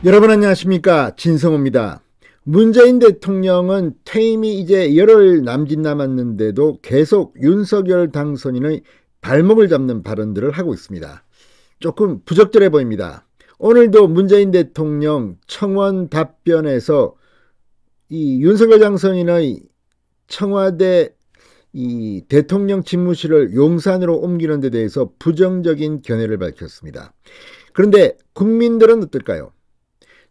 여러분 안녕하십니까, 진성호입니다. 문재인 대통령은 퇴임이 이제 열흘 남짓 남았는데도 계속 윤석열 당선인의 발목을 잡는 발언들을 하고 있습니다. 조금 부적절해 보입니다. 오늘도 문재인 대통령 청원 답변에서 이 윤석열 당선인의 청와대 이 대통령 집무실을 용산으로 옮기는 데 대해서 부정적인 견해를 밝혔습니다. 그런데 국민들은 어떨까요?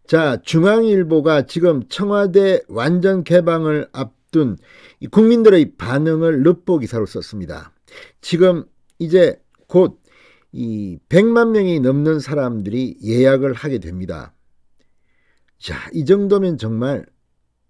자, 중앙일보가 지금 청와대 완전 개방을 앞둔 국민들의 반응을 르포 기사로 썼습니다. 지금 이제 곧 이 100만 명이 넘는 사람들이 예약을 하게 됩니다. 자, 이 정도면 정말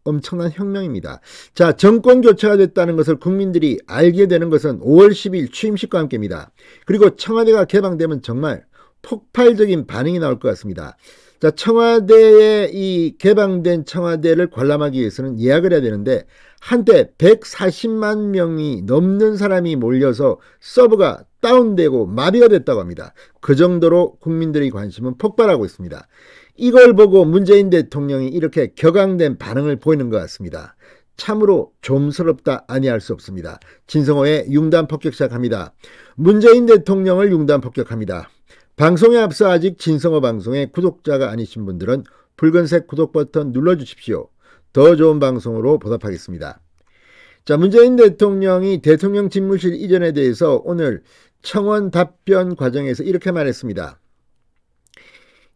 엄청난 혁명입니다. 자, 정권 교체가 됐다는 것을 국민들이 알게 되는 것은 5월 10일 취임식과 함께입니다. 그리고 청와대가 개방되면 정말 폭발적인 반응이 나올 것 같습니다. 자, 청와대에 이 개방된 청와대를 관람하기 위해서는 예약을 해야 되는데 한때 140만 명이 넘는 사람이 몰려서 서버가 다운되고 마비가 됐다고 합니다. 그 정도로 국민들의 관심은 폭발하고 있습니다. 이걸 보고 문재인 대통령이 이렇게 격앙된 반응을 보이는 것 같습니다. 참으로 좀스럽다 아니할 수 없습니다. 진성호의 융단 폭격 시작합니다. 문재인 대통령을 융단 폭격합니다. 방송에 앞서 아직 진성호 방송의 구독자가 아니신 분들은 붉은색 구독 버튼 눌러주십시오. 더 좋은 방송으로 보답하겠습니다. 자, 문재인 대통령이 대통령 집무실 이전에 대해서 오늘 청원 답변 과정에서 이렇게 말했습니다.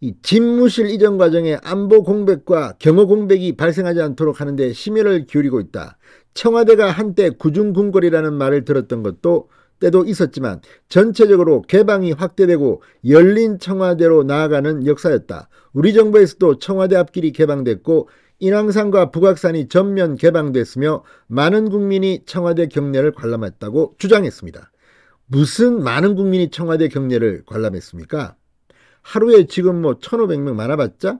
이 집무실 이전 과정에 안보 공백과 경호 공백이 발생하지 않도록 하는데 심혈을 기울이고 있다. 청와대가 한때 구중궁궐이라는 말을 들었던 것도 때도 있었지만 전체적으로 개방이 확대되고 열린 청와대로 나아가는 역사였다. 우리 정부에서도 청와대 앞길이 개방됐고 인왕산과 북악산이 전면 개방됐으며 많은 국민이 청와대 경내를 관람했다고 주장했습니다. 무슨 많은 국민이 청와대 경내를 관람했습니까? 하루에 지금 1,500명 많아봤자?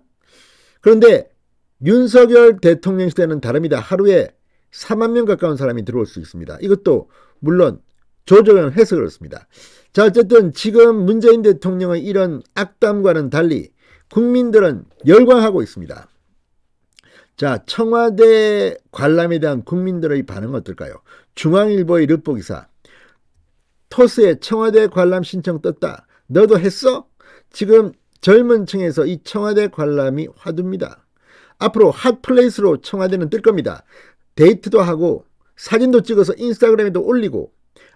그런데 윤석열 대통령 시대는 다릅니다. 하루에 4만 명 가까운 사람이 들어올 수 있습니다. 이것도 물론 조정을 해서 그렇습니다. 자, 어쨌든 지금 문재인 대통령의 이런 악담과는 달리 국민들은 열광하고 있습니다. 자, 청와대 관람에 대한 국민들의 반응은 어떨까요? 중앙일보의 르포 기사. 토스에 청와대 관람 신청 떴다. 너도 했어? 지금 젊은 층에서 이 청와대 관람이 화두입니다. 앞으로 핫플레이스로 청와대는 뜰 겁니다. 데이트도 하고 사진도 찍어서 인스타그램에도 올리고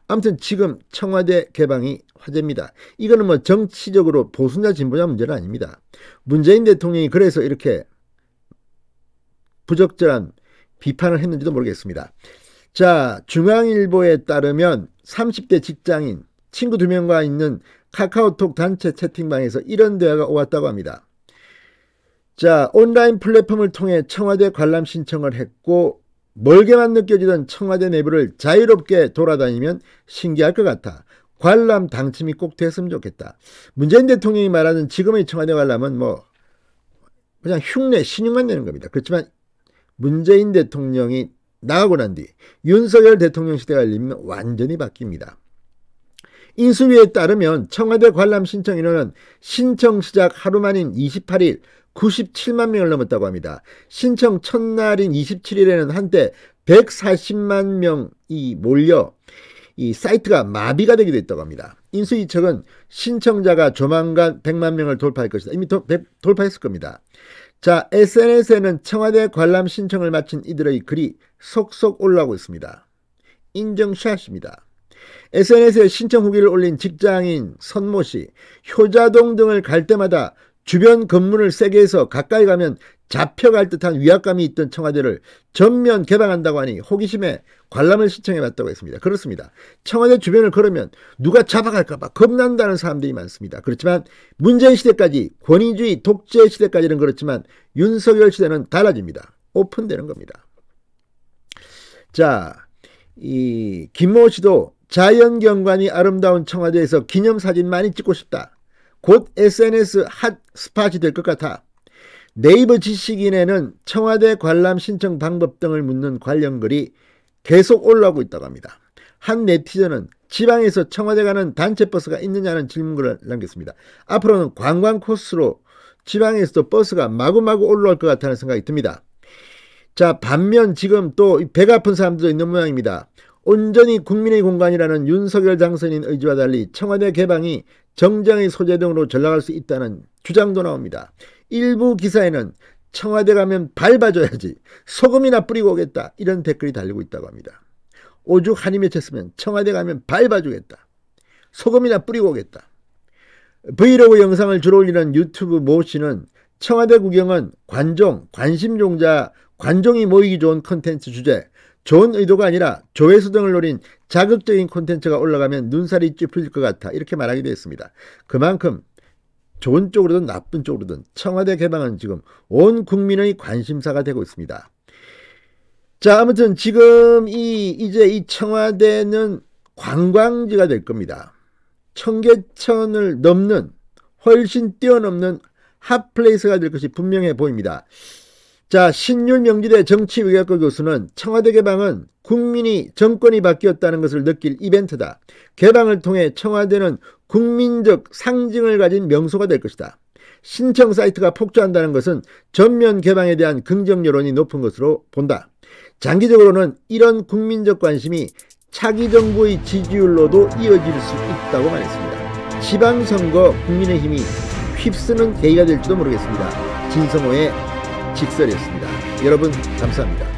아무튼 지금 청와대 개방이 화제입니다. 이거는 정치적으로 보수냐 진보냐 문제는 아닙니다. 문재인 대통령이 그래서 이렇게 부적절한 비판을 했는지도 모르겠습니다. 자, 중앙일보에 따르면 30대 직장인 친구 2명과 있는 카카오톡 단체 채팅방에서 이런 대화가 오갔다고 합니다. 자, 온라인 플랫폼을 통해 청와대 관람 신청을 했고 멀게만 느껴지던 청와대 내부를 자유롭게 돌아다니면 신기할 것 같아. 관람 당첨이 꼭 됐으면 좋겠다. 문재인 대통령이 말하는 지금의 청와대 관람은 그냥 흉내, 신용만 내는 겁니다. 그렇지만 문재인 대통령이 나가고 난 뒤 윤석열 대통령 시대가 열리면 완전히 바뀝니다. 인수위에 따르면 청와대 관람 신청 인원은 신청 시작 하루 만인 28일 97만 명을 넘었다고 합니다. 신청 첫날인 27일에는 한때 140만 명이 몰려 이 사이트가 마비가 되기도 했다고 합니다. 인수위 측은 신청자가 조만간 100만 명을 돌파할 것이다. 이미 돌파했을 겁니다. 자, SNS에는 청와대 관람 신청을 마친 이들의 글이 속속 올라오고 있습니다. 인정샷입니다. SNS에 신청 후기를 올린 직장인 선모 씨, 효자동 등을 갈 때마다 주변 검문을 세게 해서 가까이 가면 잡혀갈 듯한 위압감이 있던 청와대를 전면 개방한다고 하니 호기심에 관람을 신청해봤다고 했습니다. 그렇습니다. 청와대 주변을 걸으면 누가 잡아갈까봐 겁난다는 사람들이 많습니다. 그렇지만 문재인 시대까지, 권위주의 독재 시대까지는 그렇지만 윤석열 시대는 달라집니다. 오픈되는 겁니다. 자, 이 김모 씨도 자연경관이 아름다운 청와대에서 기념사진 많이 찍고 싶다. 곧 SNS 핫 스팟이 될 것 같아. 네이버 지식인에는 청와대 관람 신청 방법 등을 묻는 관련 글이 계속 올라오고 있다고 합니다. 한 네티즌은 지방에서 청와대 가는 단체버스가 있느냐는 질문글을 남겼습니다. 앞으로는 관광 코스로 지방에서도 버스가 마구마구 올라올 것 같다는 생각이 듭니다. 자, 반면 지금 또 배가 아픈 사람들도 있는 모양입니다. 온전히 국민의 공간이라는 윤석열 당선인 의지와 달리 청와대 개방이 정장의 소재 등으로 전락할 수 있다는 주장도 나옵니다. 일부 기사에는 청와대 가면 밟아줘야지, 소금이나 뿌리고 오겠다, 이런 댓글이 달리고 있다고 합니다. 오죽 한이 맺혔으면 청와대 가면 밟아주겠다, 소금이나 뿌리고 오겠다. 브이로그 영상을 주로 올리는 유튜브 모 씨는 청와대 구경은 관심종자, 관종이 모이기 좋은 콘텐츠 주제, 좋은 의도가 아니라 조회수 등을 노린 자극적인 콘텐츠가 올라가면 눈살이 찌푸릴 것 같아, 이렇게 말하기도 했습니다. 그만큼 좋은 쪽으로든 나쁜 쪽으로든 청와대 개방은 지금 온 국민의 관심사가 되고 있습니다. 자, 아무튼 지금 이제 이 청와대는 관광지가 될 겁니다. 청계천을 넘는, 훨씬 뛰어넘는 핫플레이스가 될 것이 분명해 보입니다. 자, 신윤명지대 정치외교학과 교수는 청와대 개방은 국민이 정권이 바뀌었다는 것을 느낄 이벤트다. 개방을 통해 청와대는 국민적 상징을 가진 명소가 될 것이다. 신청 사이트가 폭주한다는 것은 전면 개방에 대한 긍정 여론이 높은 것으로 본다. 장기적으로는 이런 국민적 관심이 차기 정부의 지지율로도 이어질 수 있다고 말했습니다. 지방선거 국민의힘이 휩쓰는 계기가 될지도 모르겠습니다. 진성호의 직설이었습니다. 여러분 감사합니다.